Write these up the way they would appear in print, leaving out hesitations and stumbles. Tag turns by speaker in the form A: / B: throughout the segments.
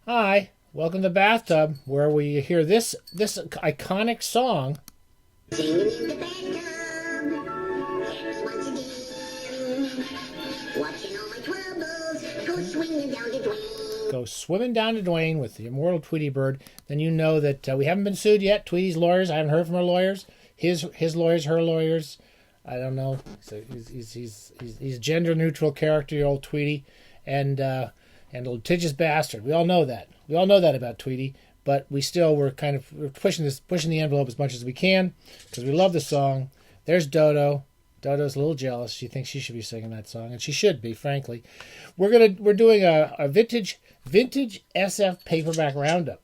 A: Hi, welcome to the bathtub, where we hear this iconic song.
B: Singing in the bathtub, happy once again. Watching all my troubles go swinging down the drain.
A: Go swimming down to Dwayne with the immortal Tweety Bird. Then you know that we haven't been sued yet. Tweety's lawyers, I haven't heard from our lawyers. His lawyers, her lawyers, I don't know. So he's gender neutral character, your old Tweety, and a litigious bastard. We all know that. We all know that about Tweety. But we're pushing the envelope as much as we can because we love the song. There's Dodo. Dodo's a little jealous. She thinks she should be singing that song, and she should be, frankly. We're doing a vintage SF paperback roundup.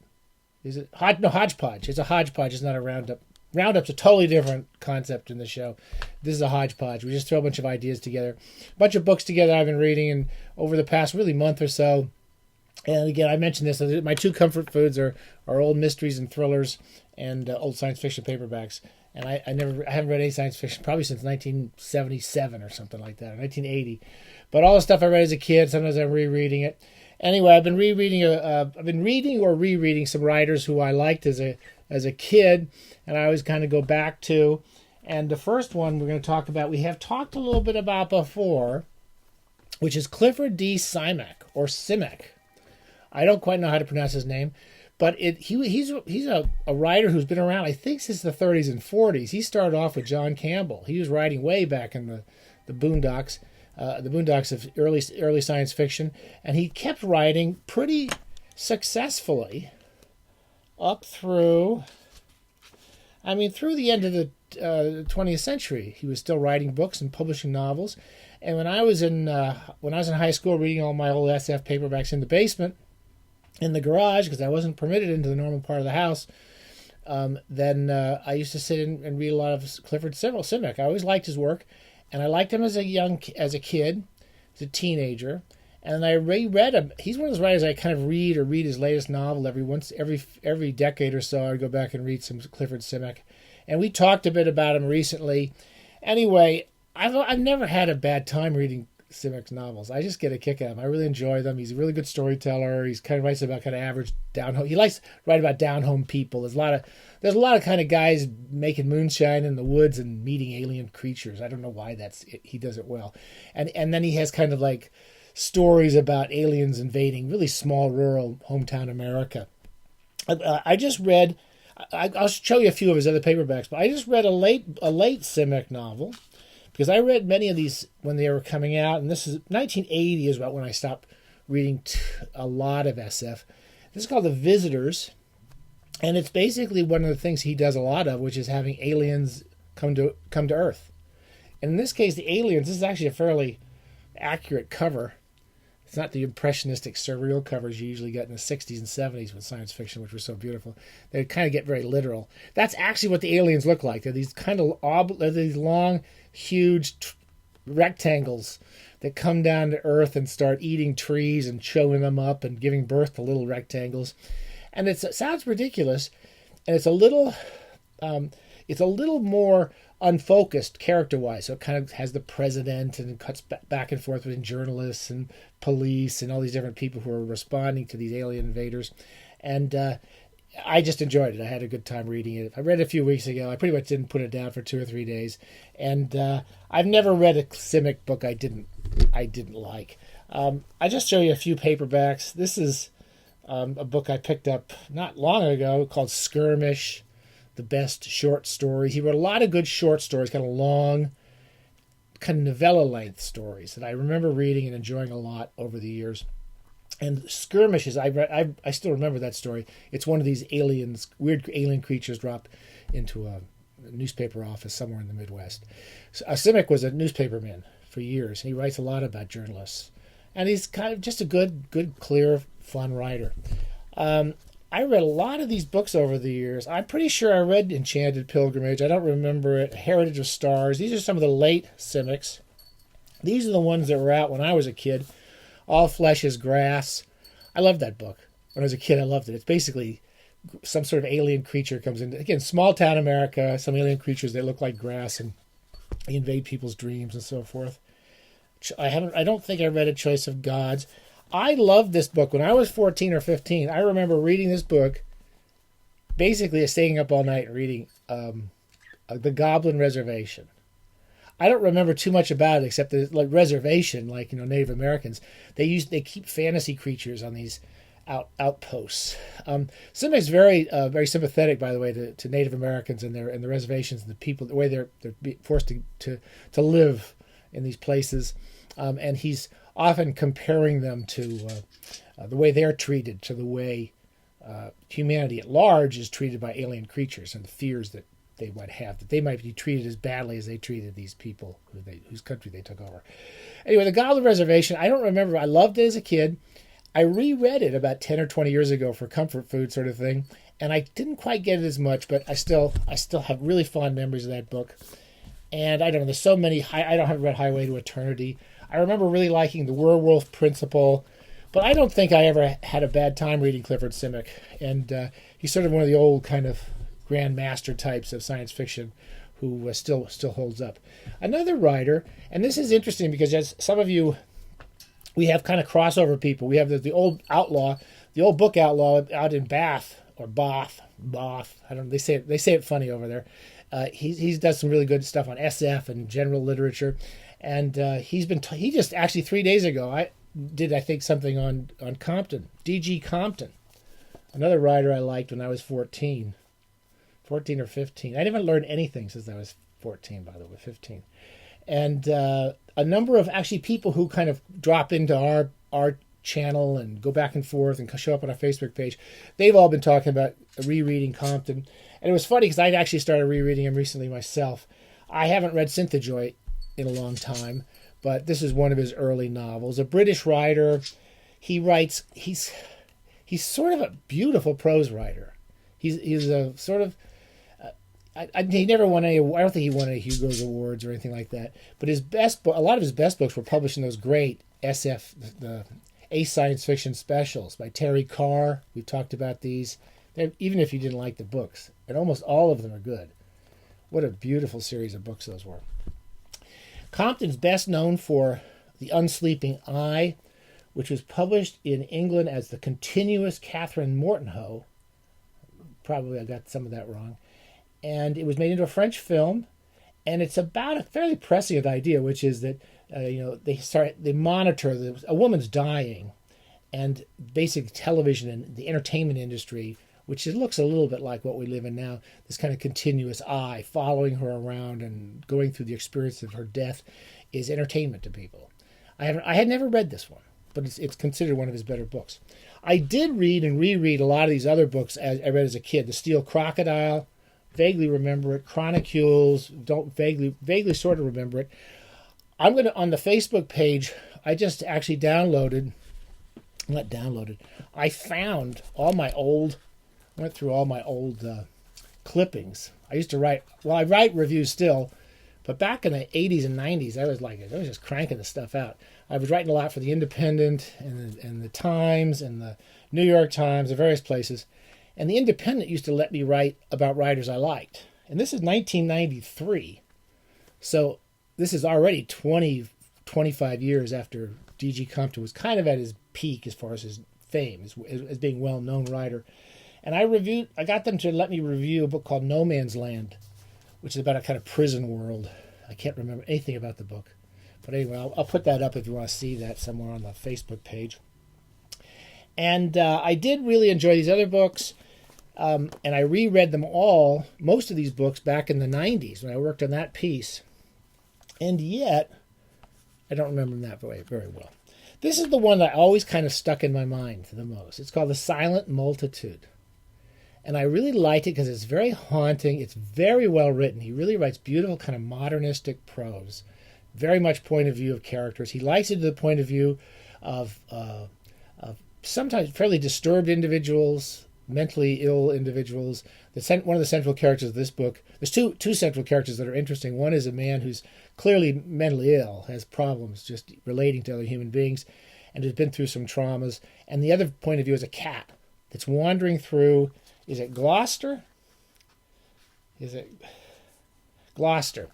A: Is it Hodgepodge? It's a hodgepodge. It's not a roundup. Roundup's a totally different concept in the show. This is a hodgepodge. We just throw a bunch of ideas together, a bunch of books together I've been reading and over the past really month or so. And again, I mentioned this. My two comfort foods are old mysteries and thrillers, and old science fiction paperbacks. And I haven't read any science fiction probably since 1977 or something like that, or 1980. But all the stuff I read as a kid, sometimes I'm rereading it. Anyway, I've been reading or rereading some writers who I liked as a kid, and I always kind of go back to. And the first one we're going to talk about, we have talked a little bit about before, which is Clifford D. Simak or Simak. I don't quite know how to pronounce his name, but he's a writer who's been around, I think, since the 30s and 40s. He started off with John Campbell. He was writing way back in the Boondocks of early science fiction, and he kept writing pretty successfully up through the end of the 20th century. He was still writing books and publishing novels. And when I was in high school, reading all my old SF paperbacks in the basement, in the garage, because I wasn't permitted into the normal part of the house, then I used to sit and read a lot of Clifford Simak. I always liked his work, and I liked him as a kid, as a teenager, and I reread him. He's one of those writers I kind of read his latest novel every decade or so. I would go back and read some Clifford Simak, and we talked a bit about him recently. Anyway, I've never had a bad time reading Simak's novels. I just get a kick out of him. I really enjoy them. He's a really good storyteller. He's kind of writes about kind of average down home. He likes to write about down home people. There's a lot of kind of guys making moonshine in the woods and meeting alien creatures. I don't know why he does it well. And then he has kind of like stories about aliens invading really small rural hometown America. I just read. I'll show you a few of his other paperbacks, but I just read a late Simak novel. Because I read many of these when they were coming out, and this is 1980 is about when I stopped reading a lot of SF. This is called The Visitors, and it's basically one of the things he does a lot of, which is having aliens come to Earth. And in this case, the aliens, this is actually a fairly accurate cover. It's not the impressionistic surreal covers you usually get in the 60s and 70s with science fiction, which were so beautiful. They kind of get very literal. That's actually what the aliens look like. They're these kind of these long, huge rectangles that come down to Earth and start eating trees and chewing them up and giving birth to little rectangles. And it sounds ridiculous, and it's a little more unfocused character-wise. So it kind of has the president and it cuts back and forth between journalists and police and all these different people who are responding to these alien invaders. And I just enjoyed it. I had a good time reading it. I read it a few weeks ago. I pretty much didn't put it down for 2 or 3 days. And I've never read a Simak book I didn't like. I just show you a few paperbacks. This is a book I picked up not long ago called Skirmish, the best short stories. He wrote a lot of good short stories, kind of long, kind of novella-length stories that I remember reading and enjoying a lot over the years. And Skirmishes, I still remember that story. It's one of these weird alien creatures dropped into a newspaper office somewhere in the Midwest. Simak was a newspaperman for years, and he writes a lot about journalists. And he's kind of just a good, clear, fun writer. I read a lot of these books over the years. I'm pretty sure I read Enchanted Pilgrimage. I don't remember it. Heritage of Stars. These are some of the late Simaks. These are the ones that were out when I was a kid. All Flesh is Grass. I loved that book. When I was a kid, I loved it. It's basically some sort of alien creature comes in. Again, small town America, some alien creatures that look like grass and invade people's dreams and so forth. I don't think I read A Choice of Gods. I loved this book. When I was 14 or 15, I remember reading this book, basically staying up all night and reading The Goblin Reservation. I don't remember too much about it except that, like, reservation, like, Native Americans, they keep fantasy creatures on these outposts. Simak's very sympathetic, by the way, to Native Americans and the reservations and the people, the way they're forced to live in these places, and he's often comparing them to the way they're treated to the way humanity at large is treated by alien creatures, and the fears that they might have, that they might be treated as badly as they treated these people whose country they took over. Anyway, The Goblin Reservation, I don't remember. I loved it as a kid. I reread it about 10 or 20 years ago for comfort food sort of thing, and I didn't quite get it as much, but I still have really fond memories of that book. And I don't know, there's so many. I don't have read Highway to Eternity. I remember really liking The Werewolf Principle, but I don't think I ever had a bad time reading Clifford Simak. And he's sort of one of the old kind of grand master types of science fiction who still holds up. Another writer, and this is interesting because as some of you, we have kind of crossover people. We have the old outlaw, the old book outlaw out in Bath or Bath. I don't know. They say it funny over there. He does some really good stuff on SF and general literature, and he just actually 3 days ago I think something on Compton, DG Compton, another writer I liked when I was 14 or 15. I didn't learn anything since I was 14, by the way, 15. And a number of actually people who kind of drop into our channel and go back and forth and show up on our Facebook page, they've all been talking about rereading Compton. And it was funny because I'd actually started rereading him recently myself. I haven't read Synthojoy in a long time, but this is one of his early novels. A British writer. He writes, he's sort of a beautiful prose writer. He's a sort of, he never won any. I don't think he won any Hugo's Awards or anything like that. But a lot of his best books were published in those great SF, the Ace Science Fiction specials by Terry Carr. We've talked about these. Even if you didn't like the books, and almost all of them are good. What a beautiful series of books those were. Compton's best known for The Unsleeping Eye, which was published in England as The Continuous Catherine Mortenho. Probably I got some of that wrong. And it was made into a French film, and it's about a fairly prescient idea, which is that they monitor a woman's dying, and basic television and the entertainment industry, which looks a little bit like what we live in now, this kind of continuous eye following her around and going through the experience of her death, is entertainment to people. I had never read this one, but it's considered one of his better books. I did read and reread a lot of these other books I read as a kid. The Steel Crocodile, vaguely remember it. Chronicles, don't vaguely sort of remember it. I'm going to, on the Facebook page, I just actually I found went through all my old clippings. I used to write, I write reviews still, but back in the 80s and 90s, I was just cranking the stuff out. I was writing a lot for The Independent and the Times and the New York Times and various places. And The Independent used to let me write about writers I liked. And this is 1993. So this is already 25 years after D.G. Compton was kind of at his peak as far as his fame, as being a well-known writer. And I got them to let me review a book called No Man's Land, which is about a kind of prison world. I can't remember anything about the book. But anyway, I'll put that up if you want to see that somewhere on the Facebook page. And I did really enjoy these other books. And I reread them all, most of these books, back in the 90s when I worked on that piece. And yet, I don't remember them that very well. This is the one that always kind of stuck in my mind the most. It's called The Silent Multitude. And I really liked it because it's very haunting. It's very well written. He really writes beautiful kind of modernistic prose. Very much point of view of characters. He likes it to the point of view of sometimes fairly disturbed individuals, mentally ill individuals. One of the central characters of this book, there's two central characters that are interesting. One is a man who's clearly mentally ill, has problems just relating to other human beings, and has been through some traumas. And the other point of view is a cat that's wandering through, is it Gloucester? Gloucester.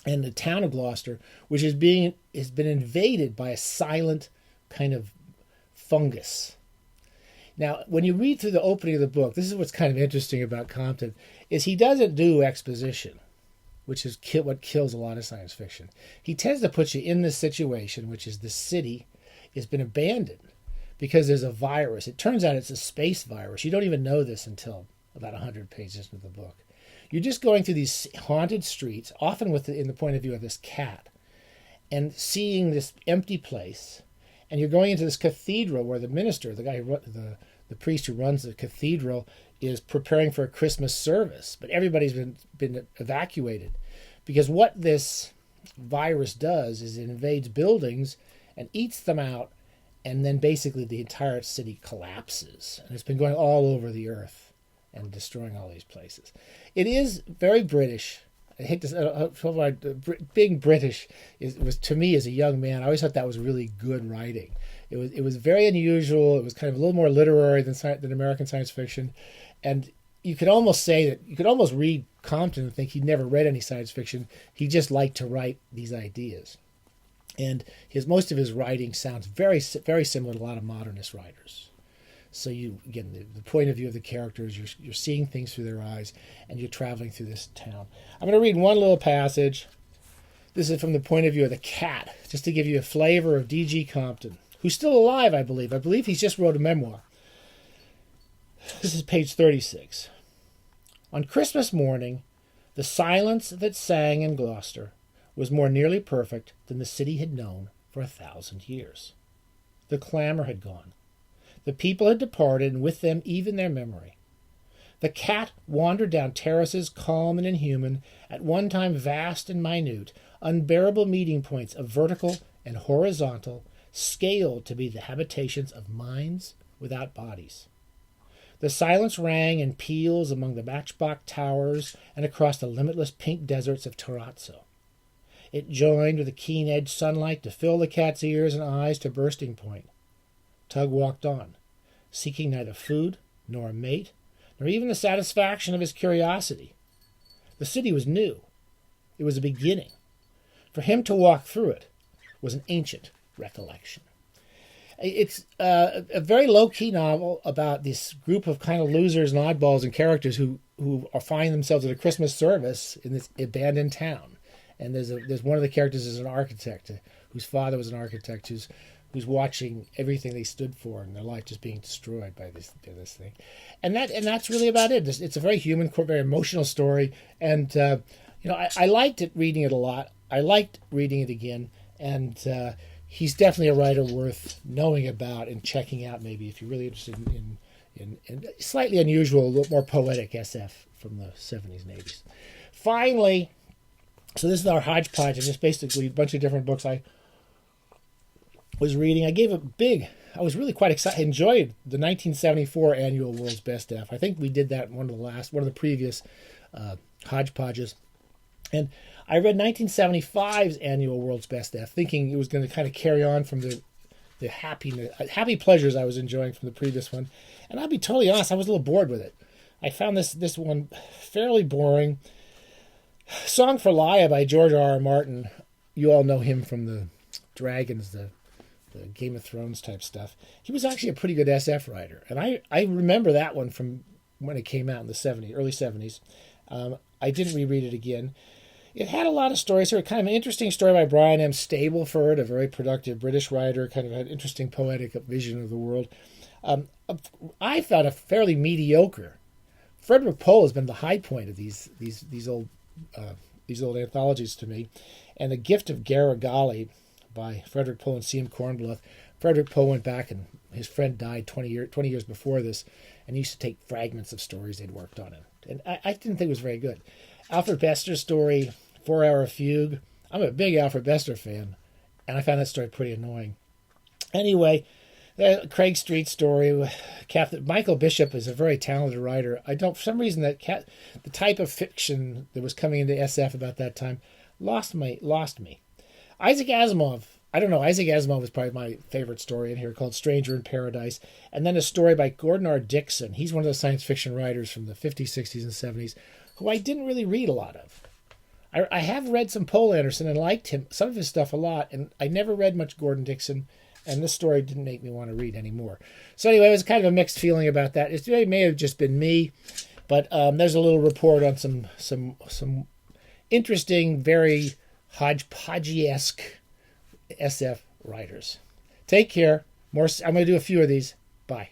A: And the town of Gloucester, which has been invaded by a silent kind of fungus. Now, when you read through the opening of the book, this is what's kind of interesting about Compton, is he doesn't do exposition, which is what kills a lot of science fiction. He tends to put you in this situation, which is the city has been abandoned because there's a virus. It turns out it's a space virus. You don't even know this until about 100 pages into the book. You're just going through these haunted streets, often in the point of view of this cat, and seeing this empty place. And you're going into this cathedral where the minister, the priest who runs the cathedral, is preparing for a Christmas service. But everybody's been evacuated. Because what this virus does is it invades buildings and eats them out, and then basically the entire city collapses. And it's been going all over the earth and destroying all these places. It is very British. I hate to being British was to me as a young man. I always thought that was really good writing. It was very unusual. It was kind of a little more literary than American science fiction, and you could almost read Compton and think he'd never read any science fiction. He just liked to write these ideas, and most of his writing sounds very very similar to a lot of modernist writers. So the point of view of the characters, you're seeing things through their eyes, and you're traveling through this town. I'm going to read one little passage. This is from the point of view of the cat, just to give you a flavor of D.G. Compton, who's still alive, I believe. I believe he's just wrote a memoir. This is page 36. On Christmas morning, the silence that sang in Gloucester was more nearly perfect than the city had known for 1,000 years. The clamor had gone. The people had departed, and with them even their memory. The cat wandered down terraces calm and inhuman, at one time vast and minute, unbearable meeting points of vertical and horizontal, scaled to be the habitations of minds without bodies. The silence rang in peals among the matchbox towers and across the limitless pink deserts of Terrazzo. It joined with the keen-edged sunlight to fill the cat's ears and eyes to bursting point. Tug walked on, seeking neither food nor a mate, nor even the satisfaction of his curiosity. The city was new. It was a beginning. For him to walk through it was an ancient recollection. It's a very low-key novel about this group of kind of losers and oddballs and characters who find themselves at a Christmas service in this abandoned town. And there's one of the characters is an architect whose father was an architect who's watching everything they stood for in their life just being destroyed by this thing, and that's really about it. It's a very human, very emotional story, and I liked reading it a lot. I liked reading it again, and he's definitely a writer worth knowing about and checking out. Maybe if you're really interested in slightly unusual, a little more poetic SF from the 70s and 80s. Finally, so this is our hodgepodge, and just basically a bunch of different books I was reading. I was really quite excited. I enjoyed the 1974 annual World's Best F. I think we did that in one of the previous hodgepodges. And I read 1975's annual World's Best F, thinking it was going to kind of carry on from the happy pleasures I was enjoying from the previous one. And I'll be totally honest, I was a little bored with it. I found this one fairly boring. Song for Laia by George R.R. Martin. You all know him from the Dragons, the Game of Thrones type stuff. He was actually a pretty good SF writer. And I remember that one from when it came out in the early 70s. I didn't reread it again. It had a lot of stories here. Kind of an interesting story by Brian M. Stableford, a very productive British writer, kind of an interesting poetic vision of the world. I found it fairly mediocre. Frederick Pohl has been the high point of these old anthologies to me. And The Gift of Garigali by Frederick Pohl and C.M. Kornbluth. Frederick Pohl went back, and his friend died 20 years before this, and he used to take fragments of stories they'd worked on it. And I didn't think it was very good. Alfred Bester's story, 4 Hour Fugue. I'm a big Alfred Bester fan, and I found that story pretty annoying. Anyway, the Craig Street story. Michael Bishop is a very talented writer. For some reason, the type of fiction that was coming into SF about that time lost me. Isaac Asimov. I don't know. Isaac Asimov is probably my favorite story in here, called Stranger in Paradise. And then a story by Gordon R. Dickson. He's one of the science fiction writers from the 50s, 60s, and 70s, who I didn't really read a lot of. I have read some Poul Anderson and liked some of his stuff a lot, and I never read much Gordon Dickson. And this story didn't make me want to read anymore. So anyway, it was kind of a mixed feeling about that. It may have just been me, but there's a little report on some interesting, very Hodgepodge-esque SF writers. Take care. I'm going to do a few of these. Bye.